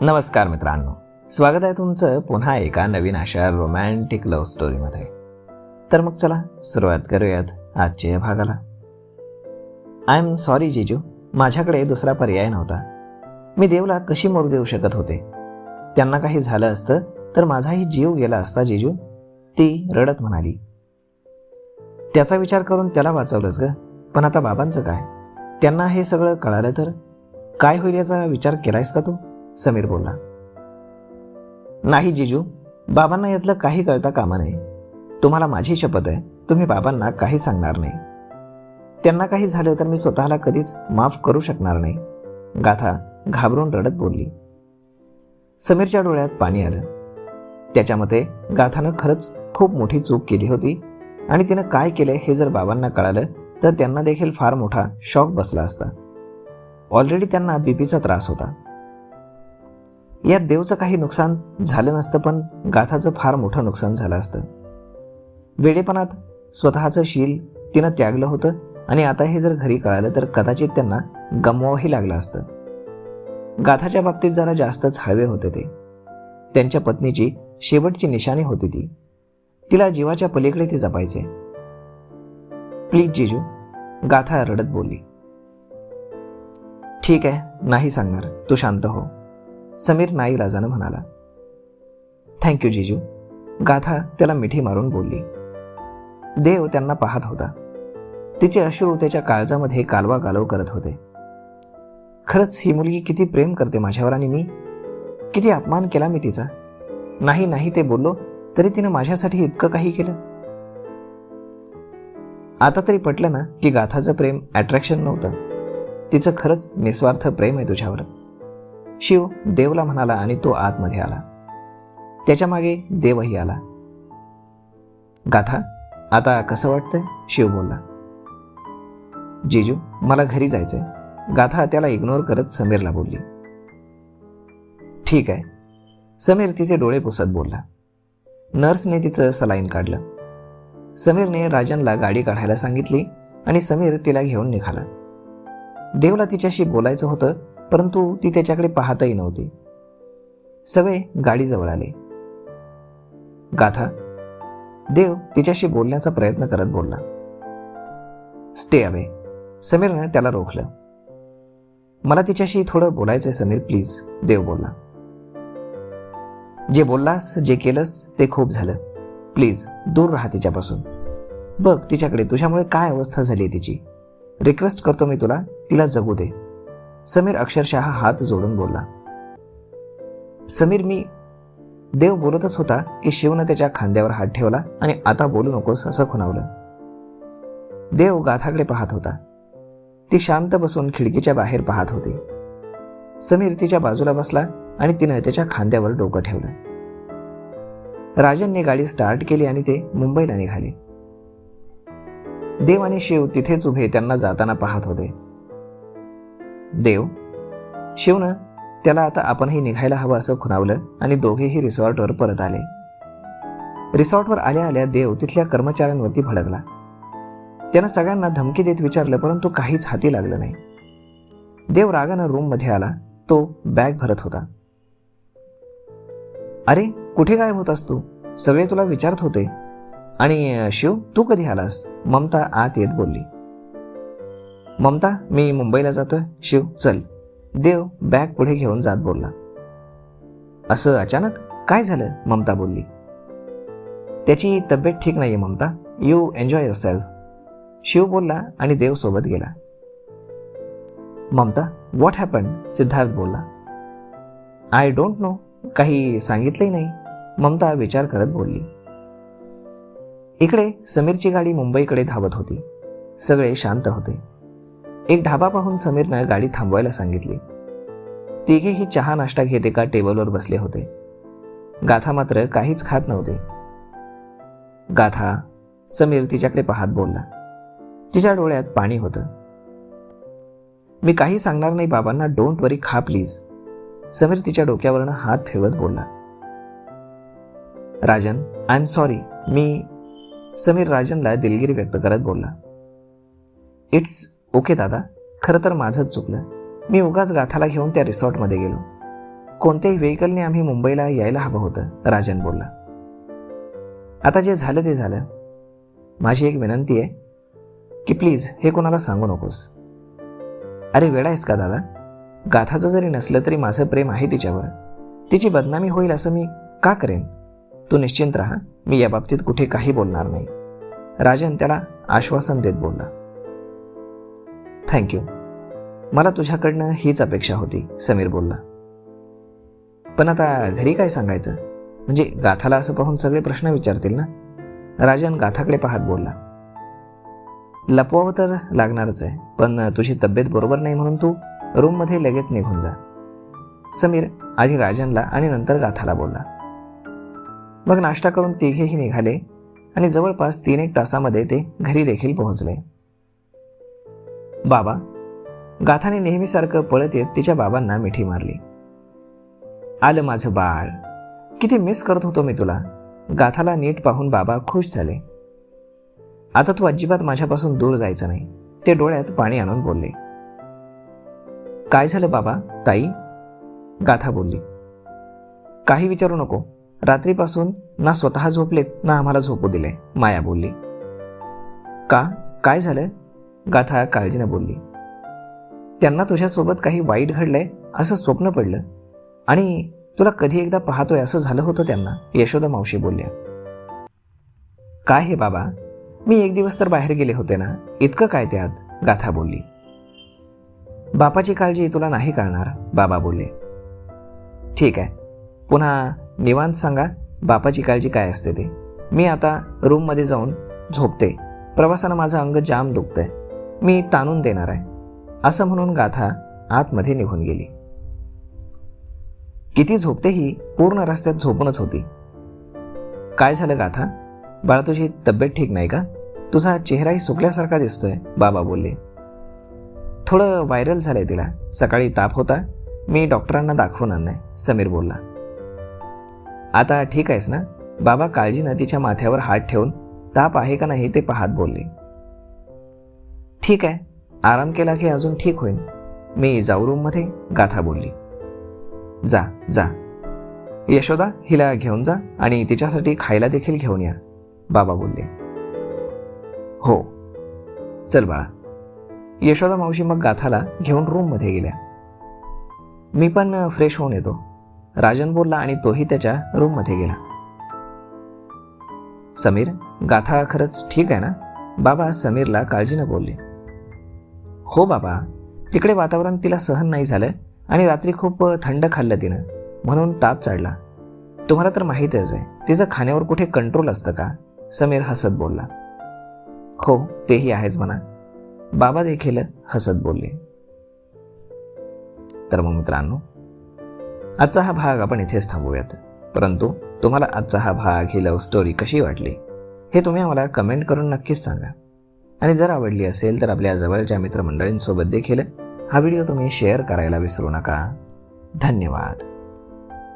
नमस्कार मित्रांनो, स्वागत आहे तुमचं पुन्हा एका नवीन अशा रोमॅन्टिक लव्ह स्टोरीमध्ये. तर मग चला सुरुवात करूयात आजच्या या भागाला. आय एम सॉरी जीजू, माझ्याकडे दुसरा पर्याय नव्हता. मी देवला कशी मरू देऊ शकत होते? त्यांना काही झालं असतं तर माझाही जीव गेला असता जीजू, ती रडत म्हणाली. त्याचा विचार करून त्याला वाचवलंच ग, पण आता बाबांचं काय? त्यांना हे सगळं कळालं तर काय होईल याचा विचार केलायस का तू? समीर बोलला. नाही जीजू, बाबांना यातलं काही कळता कामा नये. तुम्हाला माझी शपथ आहे, तुम्ही बाबांना काही सांगणार नाही. त्यांना काही झालं तर मी स्वतःला कधीच माफ करू शकणार नाही, गाथा घाबरून रडत बोलली. समीरच्या डोळ्यात पाणी आलं. त्याच्या मते गाथानं खरंच खूप मोठी चूक केली होती आणि तिनं काय केलंय हे जर बाबांना कळालं तर त्यांना देखील फार मोठा शॉक बसला असता. ऑलरेडी त्यांना बीपीचा त्रास होता. यात देवचं काही नुकसान झालं नसतं, पण गाथाचं फार मोठं नुकसान झालं असतं. वेडेपणात स्वतःचं शील तिनं त्यागलं होतं आणि आता हे जर घरी कळालं तर कदाचित त्यांना गमवावंही लागलं असतं. गाथाच्या बाबतीत जरा जास्तच हळवे होते ते. त्यांच्या पत्नीची शेवटची निशाणी होती ती. तिला जीवाच्या पलीकडे ते जपायचे. प्लीज जीजू, गाथा रडत बोलली. ठीक आहे, नाही सांगणार, तू शांत हो, समीर नाईलाजानं म्हणाला. थँक्यू जीजू, गाथा त्याला मिठी मारून बोलली. देव त्यांना पाहत होता. तिचे अश्रू त्याच्या काळजामध्ये कालवा कालव करत होते. खरंच ही मुलगी किती प्रेम करते माझ्यावर आणि मी किती अपमान केला मी तिचा. नाही नाही ते बोललो तरी तिनं माझ्यासाठी इतकं काही केलं. आता तरी पटलं ना की गाथाचं प्रेम अट्रॅक्शन नव्हतं, तिचं खरंच निस्वार्थ प्रेम आहे तुझ्यावर, शिव देवला म्हणाला आणि तो आतमध्ये आला. त्याच्या मागे देवही आला. गाथा, आता कसं वाटतंय? शिव बोलला. जीजू, मला घरी जायचंय, गाथा त्याला इग्नोर करत समीरला बोलली. ठीक आहे, समीर तिचे डोळे पुसत बोलला. नर्सने तिचं सलाईन काढलं. समीरने राजनला गाडी काढायला सांगितली आणि समीर तिला घेऊन निघाला. देवला तिच्याशी बोलायचं होतं, परंतु ती त्याच्याकडे पाहतही नव्हती. सगळे गाडीजवळ आले. गाथा, देव तिच्याशी बोलण्याचा प्रयत्न करत बोलला. स्टे अवे, समीरने त्याला रोखलं. मला तिच्याशी थोडं बोलायचंय समीर, प्लीज, देव बोलला. जे बोललास, जे केलंस ते खूप झालं, प्लीज दूर राहा तिच्यापासून. बघ तिच्याकडे, तुझ्यामुळे काय अवस्था झाली तिची. रिक्वेस्ट करतो मी तुला, तिला जगू दे, समीर अक्षरशः हात जोडून बोलला. समीर, मी, देव बोलतच होता की शिवनं त्याच्या खांद्यावर हात ठेवला आणि आता बोलू नकोस असं खुणावलं. देव गाथाकडे पाहत होता. ती शांत बसून खिडकीच्या बाहेर पाहत होती. समीर तिच्या बाजूला बसला आणि तिनं त्याच्या खांद्यावर डोकं ठेवलं. राजनने गाडी स्टार्ट केली आणि ते मुंबईला निघाले. देव आणि शिव तिथेच उभे त्यांना जाताना पाहत होते. देव, शिवनं त्याला आता आपणही निघायला हवं असं खुणावलं आणि दोघेही रिसॉर्टवर परत आले. रिसॉर्टवर आल्या आल्या देव तिथल्या कर्मचाऱ्यांवरती भडकला. त्यानं सगळ्यांना धमकी देत विचारलं, परंतु काहीच हाती लागलं नाही. देव रागानं रूममध्ये आला. तो बॅग भरत होता. अरे, कुठे गायब होतास तू? सगळे तुला विचारत होते. आणि शिव, तू कधी आलास? ममता आत येत बोलली. ममता, मी मुंबईला जातोय. शिव, चल, देव बॅग पुढे घेऊन जात बोलला. असं अचानक काय झालं? ममता बोलली. त्याची तब्येत ठीक नाहीये Mamata, you enjoy yourself, Shiv बोलला आणि देव सोबत गेला. Mamata, what happen? सिद्धार्थ बोलला. आय डोंट नो, काही सांगितलंही नाही, ममता विचार करत बोलली. इकडे समीरची गाडी मुंबईकडे धावत होती. सगळे शांत होते. एक ढाबा पाहून समीरनं गाडी थांबवायला सांगितली. तिघेही चहा नाश्ता घेत एका टेबलवर बसले होते. गाथा मात्र काहीच खात नव्हते. गाथा, समीर तिच्याकडे पाहत बोलला. तिच्या डोळ्यात पाणी होतं. मी काही सांगणार नाही बाबांना, डोंट वरी, खा प्लीज, समीर तिच्या डोक्यावरनं हात फिरवत बोलला. राजन, आय एम सॉरी, मी, समीर राजनला दिलगिरी व्यक्त करत बोलला. इट्स ओके दादा, खरं तर माझंच चुकलं, मी उगाच गाथाला घेऊन त्या रिसॉर्टमध्ये गेलो. कोणत्याही व्हेकलने आम्ही मुंबईला यायला हवं होतं, राजन बोलला. आता जे झालं ते झालं. माझी एक विनंती आहे की प्लीज हे कोणाला सांगू नकोस. अरे वेडा आहेस का दादा? गाथाचं जरी नसलं तरी माझं प्रेम आहे तिच्यावर. तिची बदनामी होईल असं मी का करेन? तू निश्चिंत राहा, मी या बाबतीत कुठे काही बोलणार नाही, राजन त्याला आश्वासन देत बोलला. थँक्यू, मला तुझ्याकडनं हीच अपेक्षा होती, समीर बोलला. पण आता घरी काय सांगायचं? म्हणजे गाथाला असं पाहून सगळे प्रश्न विचारतील ना, राजन गाथाकडे पाहत बोलला. लपवावं तर लागणारच आहे, पण तुझी तब्येत बरोबर नाही म्हणून तू रूममध्ये लगेच निघून जा, समीर आधी राजनला आणि नंतर गाथाला बोलला. मग नाश्ता करून तिघेही निघाले आणि जवळपास 3-1 तासामध्ये ते घरी देखील पोहोचले. बाबा, गाथाने नेहमीसारखं पळत येत तिच्या बाबांना मिठी मारली. आलं माझं बाळ, किती मिस करत होतो मी तुला. गाथाला नीट पाहून बाबा खुश झाले. आता तू अजिबात माझ्यापासून दूर जायचं नाही, ते डोळ्यात पाणी आणून बोलले. काय झालं बाबा? ताई, गाथा बोलली. काही विचारू नको, रात्रीपासून ना स्वतः झोपलेत ना आम्हाला झोपू दिले, माया बोलली. का? काय झालं? गाथा काळजीने बोलली. त्यांना तुझ्यासोबत काही वाईट घडलंय असं स्वप्न पडलं आणि तुला कधी एकदा पाहतोय असं झालं होतं त्यांना, यशोदा मावशी बोलल्या. काय हे बाबा, मी 1 दिवस तर बाहेर गेले होते ना, इतकं काय त्यात, गाथा बोलली. बापाची काळजी तुला नाही कळणार, बाबा बोलले. ठीक आहे, पुन्हा निवांत सांगा बापाची काळजी काय असते ते. मी आता रूममध्ये जाऊन झोपते, प्रवासानं माझं अंग जाम दुखतंय, मी ताणून देणार आहे, असं म्हणून गाथा आतमध्ये निघून गेली. किती झोपतेही पूर्ण रस्त्यात झोपूनच होती. काय झालं गाथा? बाळा, तुझी तब्येत ठीक नाही का? तुझा चेहराही सुकल्यासारखा दिसतोय, बाबा बोलले. थोडं व्हायरल झालंय तिला, सकाळी ताप होता, मी डॉक्टरांना दाखवून आणलंय, समीर बोलला. आता ठीक आहेस ना? बाबा काळजीनं तिच्या माथ्यावर हात ठेवून ताप आहे का नाही ते पाहत बोलले. ठीक आहे, आराम केला की अजून ठीक होईल, मी जाऊ रूममध्ये, गाथा बोलली. जा जा यशोदा, हिला घेऊन जा आणि तिच्यासाठी खायला देखील घेऊन या, बाबा बोलले. हो चल बाळा. यशोदा मावशी मग गाथाला घेऊन रूममध्ये गेल्या. मी पण फ्रेश होऊन येतो, राजन बोलला आणि तोही त्याच्या रूममध्ये गेला. समीर, गाथा खरंच ठीक आहे ना? बाबा समीरला काळजीनं बोलले. हो बाबा, तिकडे वातावरण तिला सहन नाही झालं आणि रात्री खूप थंड खाल्लं तिनं, म्हणून ताप चढला. तुम्हाला तर माहीतच आहे, तिचं खाण्यावर कुठे कंट्रोल असतं का, समीर हसत बोलला. हो तेही आहेच म्हणा, बाबा देखील हसत बोलले. तर मग मित्रांनो, आजचा हा भाग आपण इथेच थांबूयात, परंतु तुम्हाला आजचा हा भाग, ही लव्ह स्टोरी कशी वाटली हे तुम्ही आम्हाला कमेंट करून नक्कीच सांगा. आणि जर आवडली असेल तर आपल्या जवळच्या मित्रमंडळींसोबत देखील हा व्हिडिओ तुम्ही शेअर करायला विसरू नका. धन्यवाद.